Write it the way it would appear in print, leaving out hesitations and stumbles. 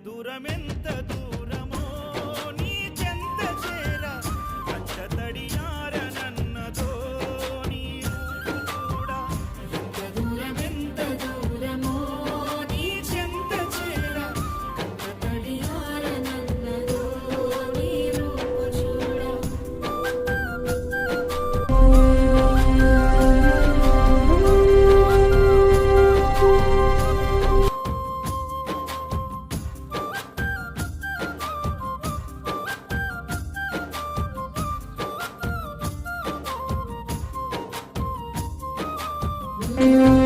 దూరమెంత దూరమో నీ చెంత చేర కంట తడియారనన్నదో నీ రూపు చూడ ఎంత దూరమో నీ చెంత చేర కంట తడియారనన్నదో నీ రూపు చూడ. Mm-hmm.